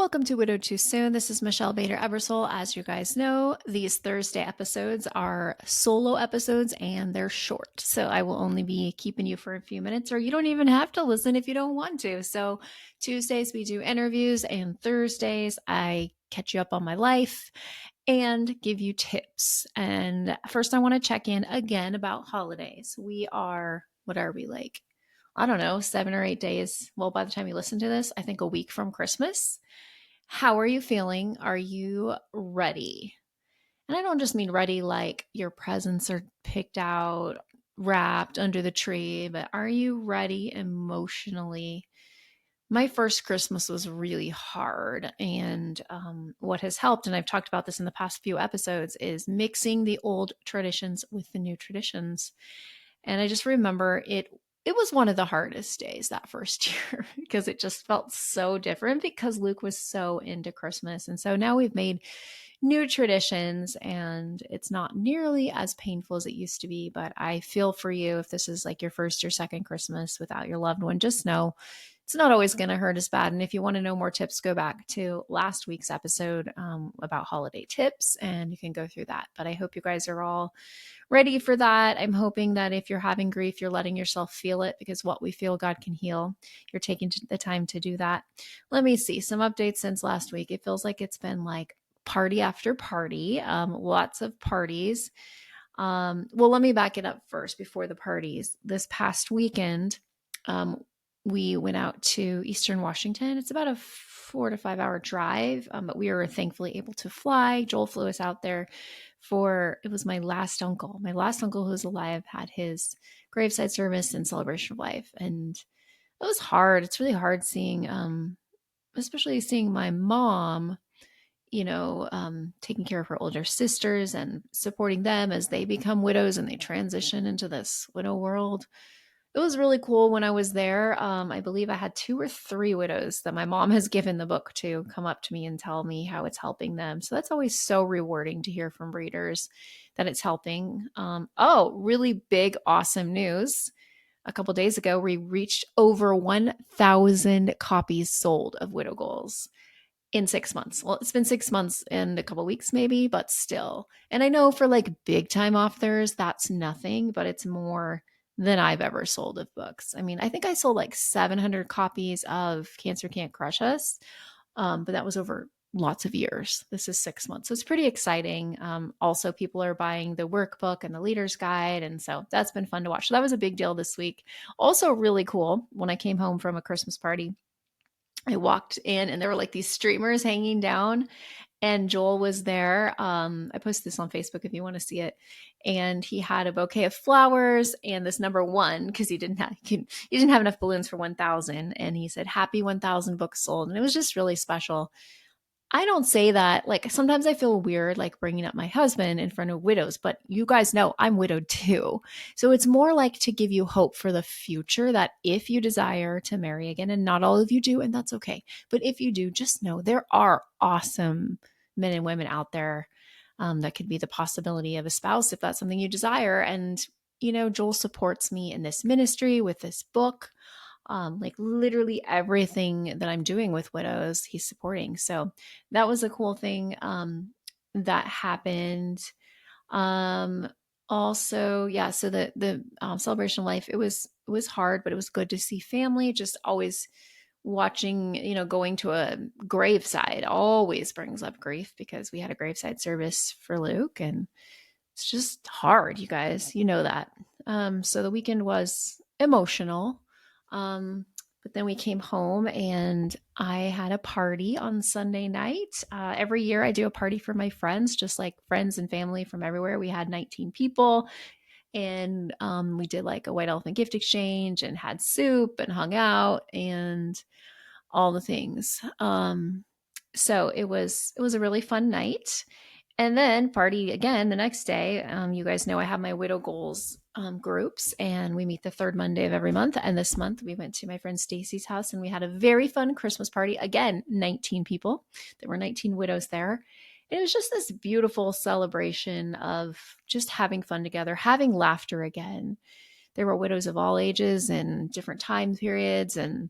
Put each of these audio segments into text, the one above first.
Welcome to Widowed Too Soon. This is Michelle Bader Ebersole. As you guys know, these Thursday episodes are solo episodes and they're short. So I will only be keeping you for a few minutes, or you don't even have to listen if you don't want to. So Tuesdays we do interviews, and Thursdays I catch you up on my life and give you tips. And first, I want to check in again about holidays. What are we like? I don't know, 7 or 8 days. Well, by the time you listen to this, I think a week from Christmas. How are you feeling? Are you ready? And I don't just mean ready like your presents are picked out, wrapped under the tree, but are you ready emotionally? My first Christmas was really hard. And what has helped, and I've talked about this in the past few episodes, is mixing the old traditions with the new traditions. And I just remember it was one of the hardest days that first year because it just felt so different because Luke was so into Christmas. And so now we've made new traditions and it's not nearly as painful as it used to be. But I feel for you if this is like your first or second Christmas without your loved one, just know it's not always going to hurt as bad. And if you want to know more tips, go back to last week's episode about holiday tips and you can go through that. But I hope you guys are all ready for that. I'm hoping that if you're having grief, you're letting yourself feel it because what we feel, God can heal. You're taking the time to do that. Let me see some updates since last week. It feels like it's been like party after party, lots of parties. Well, let me back it up first before the parties. This past weekend, we went out to Eastern Washington. It's about a 4 to 5 hour drive, but we were thankfully able to fly. Joel flew us out there it was my last uncle. My last uncle who's alive had his graveside service and celebration of life. And it was hard. It's really hard seeing, especially seeing my mom, taking care of her older sisters and supporting them as they become widows and they transition into this widow world. It was really cool when I was there. I believe I had 2 or 3 widows that my mom has given the book to come up to me and tell me how it's helping them. So that's always so rewarding to hear from readers that it's helping. Really big, awesome news. A couple days ago, we reached over 1,000 copies sold of Widow Goals in 6 months. Well, it's been 6 months and a couple weeks maybe, but still. And I know for like big time authors, that's nothing, but it's more than I've ever sold of books. I mean, I think I sold like 700 copies of Cancer Can't Crush Us, but that was over lots of years. This is 6 months. So it's pretty exciting. Also, people are buying the workbook and the leader's guide. And so that's been fun to watch. So that was a big deal this week. Also, really cool when I came home from a Christmas party. I walked in and there were like these streamers hanging down and Joel was there. I posted this on Facebook if you want to see it. And he had a bouquet of flowers and this number 1 because he didn't have enough balloons for 1,000. And he said, "Happy 1,000 books sold." And it was just really special. I don't say that. Like sometimes I feel weird like bringing up my husband in front of widows, but you guys know I'm widowed too. So it's more like to give you hope for the future that if you desire to marry again, and not all of you do, and that's okay. But if you do, just know there are awesome men and women out there that could be the possibility of a spouse if that's something you desire. And, Joel supports me in this ministry with this book. Like literally everything that I'm doing with widows, he's supporting. So that was a cool thing that happened. Um, Also, yeah. So the celebration of life, it was hard, but it was good to see family. Just always watching, going to a graveside always brings up grief because we had a graveside service for Luke, and it's just hard, you guys. You know that. So the weekend was emotional. Um, but then we came home and I had a party on Sunday night. Every year I do a party for my friends, just like friends and family from everywhere. We had 19 people and we did like a white elephant gift exchange and had soup and hung out and all the things. So it was a really fun night. And then party again the next day. You guys know I have my Widow Goals groups, and we meet the third Monday of every month. And this month we went to my friend Stacy's house, and we had a very fun Christmas party. Again, 19 people. There were 19 widows there. It was just this beautiful celebration of just having fun together, having laughter again. There were widows of all ages and different time periods, and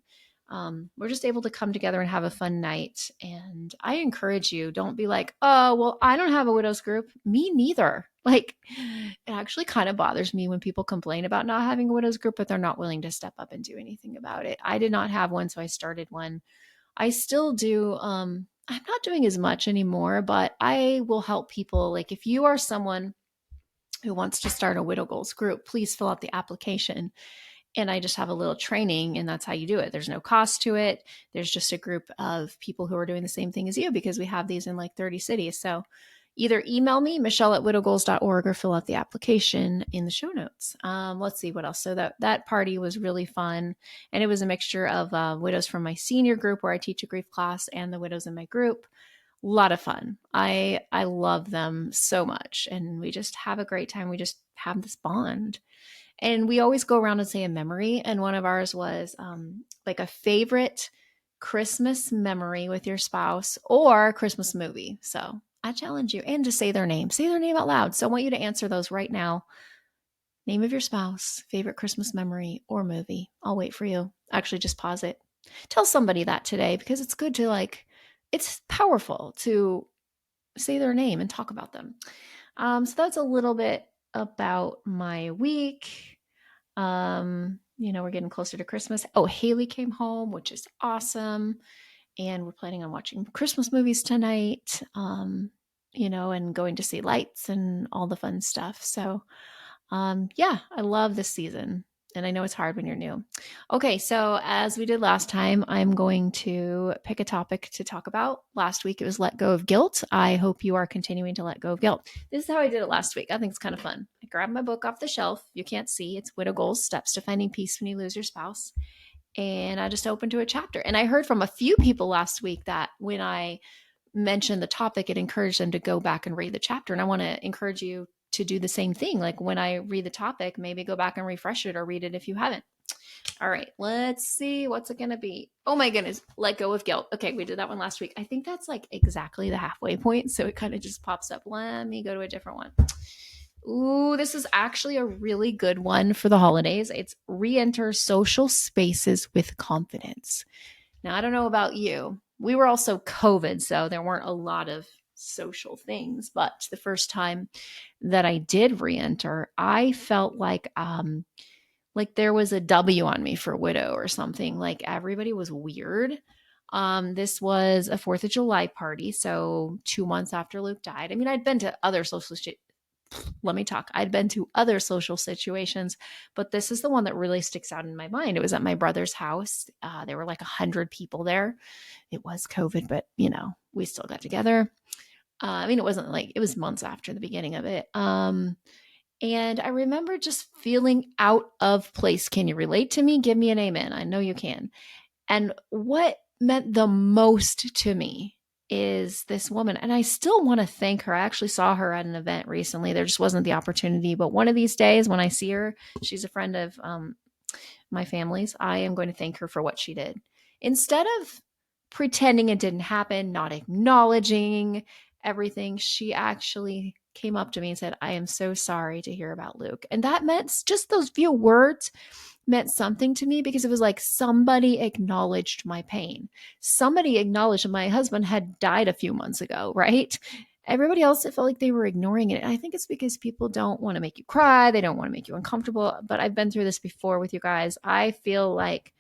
we're just able to come together and have a fun night. And I encourage you, don't be like, oh, well, I don't have a widows group. Me neither. Like, it actually kind of bothers me when people complain about not having a widows group, but they're not willing to step up and do anything about it. I did not have one, so I started one. I still do. I'm not doing as much anymore, but I will help people. Like, if you are someone who wants to start a widow goals group, please fill out the application, and I just have a little training, and that's how you do it. There's no cost to it. There's just a group of people who are doing the same thing as you, because we have these in like 30 cities. So either email me, michelle@widowgoals.org, or fill out the application in the show notes. Let's see what else. So that party was really fun. And it was a mixture of widows from my senior group, where I teach a grief class, and the widows in my group. A lot of fun. I love them so much. And we just have a great time. We just have this bond. And we always go around and say a memory. And one of ours was like a favorite Christmas memory with your spouse, or Christmas movie. So I challenge you, and to say their name. Say their name out loud. So I want you to answer those right now. Name of your spouse, favorite Christmas memory or movie. I'll wait for you. Actually, just pause it. Tell somebody that today, because it's good to it's powerful to say their name and talk about them. So that's a little bit about my week. We're getting closer to Christmas. Oh, Haley came home, which is awesome. And we're planning on watching Christmas movies tonight, and going to see lights and all the fun stuff. So, yeah, I love this season. And I know it's hard when you're new. Okay, so as we did last time, I'm going to pick a topic to talk about. Last week it was let go of guilt. I hope you are continuing to let go of guilt. This is how I did it last week. I think it's kind of fun. I grabbed my book off the shelf. You can't see. It's Widow Goals, Steps to Finding Peace When You Lose Your Spouse. And I just opened to a chapter. And I heard from a few people last week that when I mentioned the topic, it encouraged them to go back and read the chapter. And I want to encourage you to do the same thing. Like, when I read the topic, maybe go back and refresh it, or read it if you haven't. All right, let's see. What's it going to be? Oh my goodness. Let go of guilt. Okay, we did that one last week. I think that's like exactly the halfway point. So it kind of just pops up. Let me go to a different one. Ooh, this is actually a really good one for the holidays. It's Reenter Social Spaces with Confidence. Now, I don't know about you. We were also COVID, so there weren't a lot of social things. But the first time that I did reenter, I felt like there was a W on me for widow or something. Like, everybody was weird. This was a 4th of July party, so 2 months after Luke died. I mean, I'd been to other I'd been to other social situations, but this is the one that really sticks out in my mind. It was at my brother's house. There were like 100 people there. It was COVID, but we still got together. It wasn't like, it was months after the beginning of it. And I remember just feeling out of place. Can you relate to me? Give me an amen. I know you can. And what meant the most to me is this woman. And I still want to thank her. I actually saw her at an event recently. There just wasn't the opportunity. But one of these days when I see her, she's a friend of my family's, I am going to thank her for what she did. Instead of pretending it didn't happen, not acknowledging everything, she actually came up to me and said, I am so sorry to hear about Luke. And that meant, just those few words meant something to me, because it was like somebody acknowledged my pain. Somebody acknowledged that my husband had died a few months ago, right? Everybody else, it felt like they were ignoring it. And I think it's because people don't want to make you cry. They don't want to make you uncomfortable. But I've been through this before with you guys. I feel like,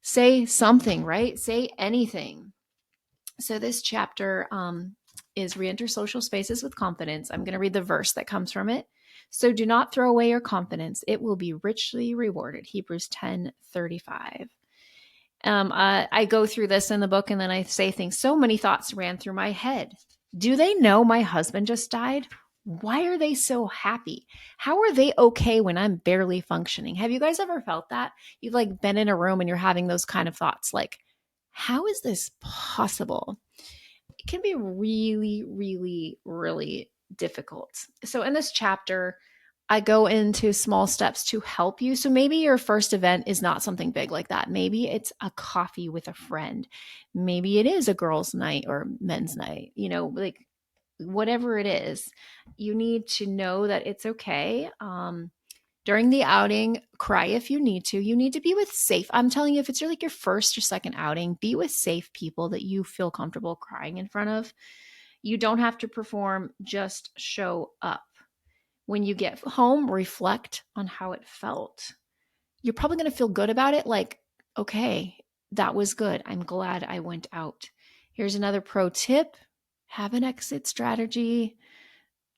say something, right? Say anything. So this chapter is Reenter Social Spaces with Confidence. I'm going to read the verse that comes from it. So do not throw away your confidence. It will be richly rewarded. Hebrews 10:35. I go through this in the book, and then I say things. So many thoughts ran through my head. Do they know my husband just died? Why are they so happy? How are they okay when I'm barely functioning? Have you guys ever felt that? You've like been in a room and you're having those kind of thoughts, like, how is this possible? It can be really, really, really difficult. So in this chapter, I go into small steps to help you. So maybe your first event is not something big like that. Maybe it's a coffee with a friend. Maybe it is a girls' night or men's night, like whatever it is, you need to know that it's okay. During the outing, cry if you need to. You need to be with safe. I'm telling you, if it's like your first or second outing, be with safe people that you feel comfortable crying in front of. You don't have to perform, just show up. When you get home, reflect on how it felt. You're probably going to feel good about it. Like, okay, that was good. I'm glad I went out. Here's another pro tip: have an exit strategy.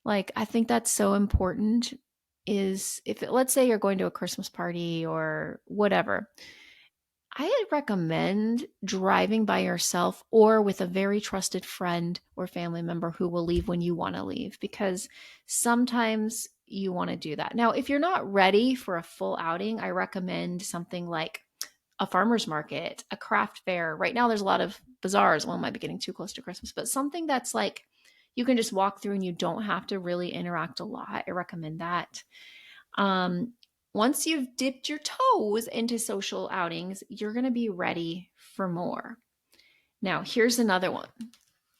Like, I think that's so important. Is if it, let's say you're going to a Christmas party or whatever, I recommend driving by yourself or with a very trusted friend or family member who will leave when you want to leave, because sometimes you want to do that. Now, if you're not ready for a full outing, I recommend something like a farmer's market, a craft fair. Right now, there's a lot of bazaars. Well, it might be getting too close to Christmas, but something that's like you can just walk through and you don't have to really interact a lot. I recommend that. Um, Once you've dipped your toes into social outings, you're going to be ready for more. Now, here's another one.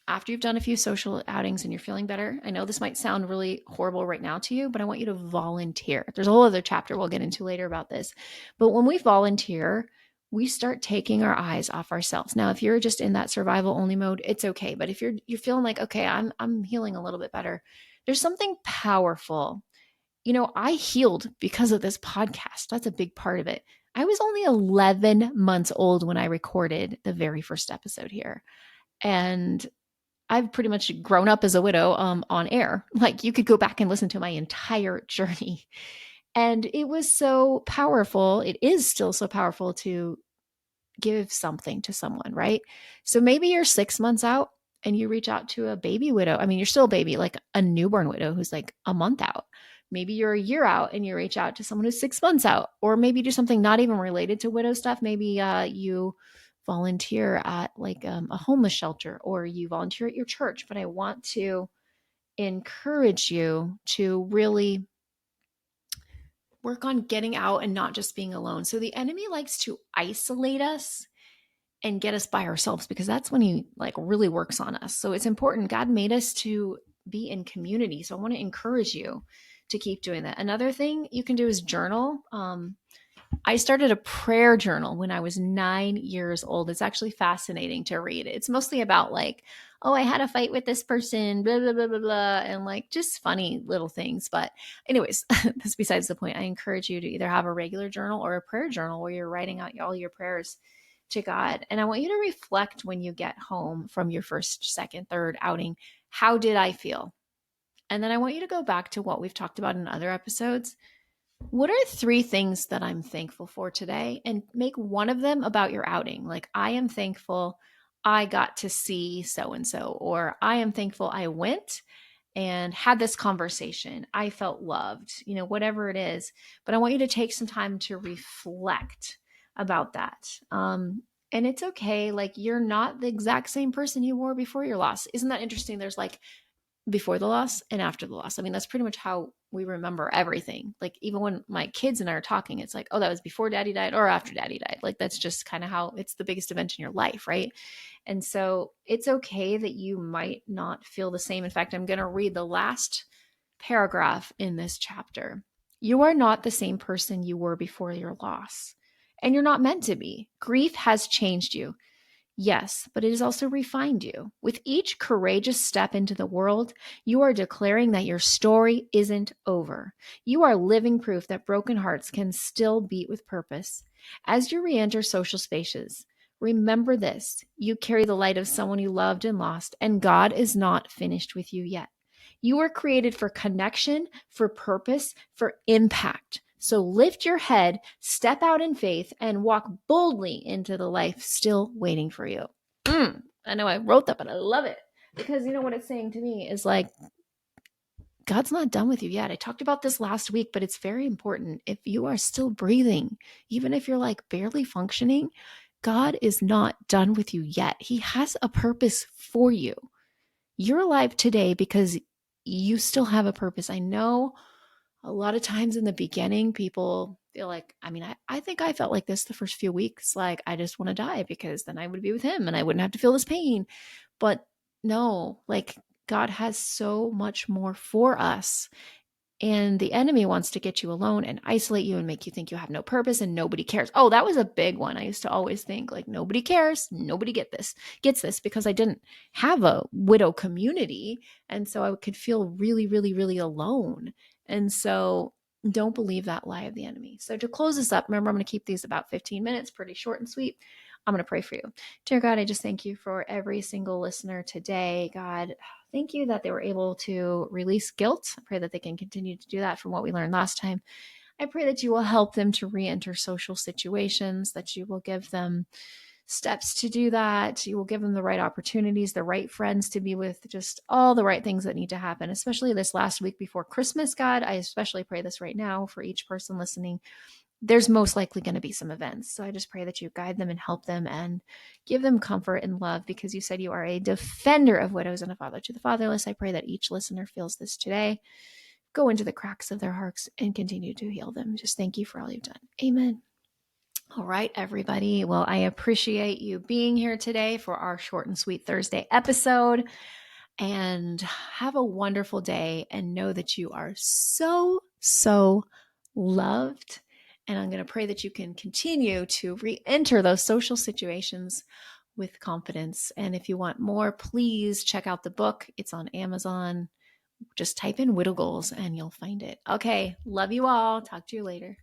After you've done a few social outings and you're feeling better, I know this might sound really horrible right now to you, but I want you to volunteer. There's a whole other chapter we'll get into later about this. But when we volunteer, we start taking our eyes off ourselves. Now, if you're just in that survival only mode, it's okay. But if you're feeling like, okay, I'm healing a little bit better, there's something powerful. I healed because of this podcast. That's a big part of it. I was only 11 months old when I recorded the very first episode here. And I've pretty much grown up as a widow on air. Like, you could go back and listen to my entire journey. And it was so powerful. It is still so powerful to give something to someone, right? So maybe you're 6 months out and you reach out to a baby widow. I mean, you're still a baby, like a newborn widow who's like a month out. Maybe you're a year out and you reach out to someone who's 6 months out, or maybe do something not even related to widow stuff. Maybe you volunteer at like a homeless shelter, or you volunteer at your church. But I want to encourage you to really work on getting out and not just being alone. So the enemy likes to isolate us and get us by ourselves, because that's when he like really works on us. So it's important. God made us to be in community. So I want to encourage you to keep doing that. Another thing you can do is journal. I started a prayer journal when I was 9 years old. It's actually fascinating to read. It's mostly about like, oh, I had a fight with this person, blah, blah, blah, blah, blah, and like just funny little things. But anyways, that's besides the point. I encourage you to either have a regular journal or a prayer journal where you're writing out all your prayers to God. And I want you to reflect when you get home from your first, second, third outing. How did I feel? And then I want you to go back to what we've talked about in other episodes. What are 3 things that I'm thankful for today? And make one of them about your outing. Like, I am thankful I got to see so and so, or I am thankful I went and had this conversation. I felt loved, whatever it is. But I want you to take some time to reflect about that. And it's okay. Like, you're not the exact same person you were before your loss. Isn't that interesting? There's like before the loss and after the loss. I mean, that's pretty much how we remember everything. Like, even when my kids and I are talking, it's like, oh, that was before daddy died or after daddy died. Like, that's just kind of how it's the biggest event in your life, right? And so it's okay that you might not feel the same. In fact, I'm going to read the last paragraph in this chapter. You are not the same person you were before your loss, and you're not meant to be. Grief has changed you. Yes, but it has also refined you. With each courageous step into the world, you are declaring that your story isn't over. You are living proof that broken hearts can still beat with purpose. As you re-enter social spaces, remember this: you carry the light of someone you loved and lost, and God is not finished with you yet. You were created for connection, for purpose, for impact. So lift your head, step out in faith, and walk boldly into the life still waiting for you. I know I wrote that, but I love it, because you know what it's saying to me is like, God's not done with you yet. I talked about this last week, but it's very important. If you are still breathing, even if you're like barely functioning, God is not done with you yet. He has a purpose for you. You're alive today because you still have a purpose. I know a lot of times in the beginning, people feel like, I think I felt like this the first few weeks. Like, I just want to die because then I would be with him and I wouldn't have to feel this pain. But no, like, God has so much more for us. And the enemy wants to get you alone and isolate you and make you think you have no purpose and nobody cares. Oh, that was a big one. I used to always think like nobody cares, nobody gets this because I didn't have a widow community. And so I could feel really, really, really alone. And so don't believe that lie of the enemy. So to close this up, remember, I'm going to keep these about 15 minutes, pretty short and sweet. I'm going to pray for you. Dear God, I just thank you for every single listener today. God, thank you that they were able to release guilt. I pray that they can continue to do that from what we learned last time. I pray that you will help them to re-enter social situations, that you will give them steps to do that. You will give them the right opportunities, the right friends to be with, just all the right things that need to happen, especially this last week before Christmas. God, I especially pray this right now for each person listening. There's most likely going to be some events. So I just pray that you guide them and help them and give them comfort and love, because you said you are a defender of widows and a father to the fatherless. I pray that each listener feels this today. Go into the cracks of their hearts and continue to heal them. Just thank you for all you've done. Amen. All right, everybody. Well, I appreciate you being here today for our short and sweet Thursday episode. And have a wonderful day and know that you are so, so loved. And I'm going to pray that you can continue to re-enter those social situations with confidence. And if you want more, please check out the book. It's on Amazon. Just type in Widow Goals and you'll find it. Okay. Love you all. Talk to you later.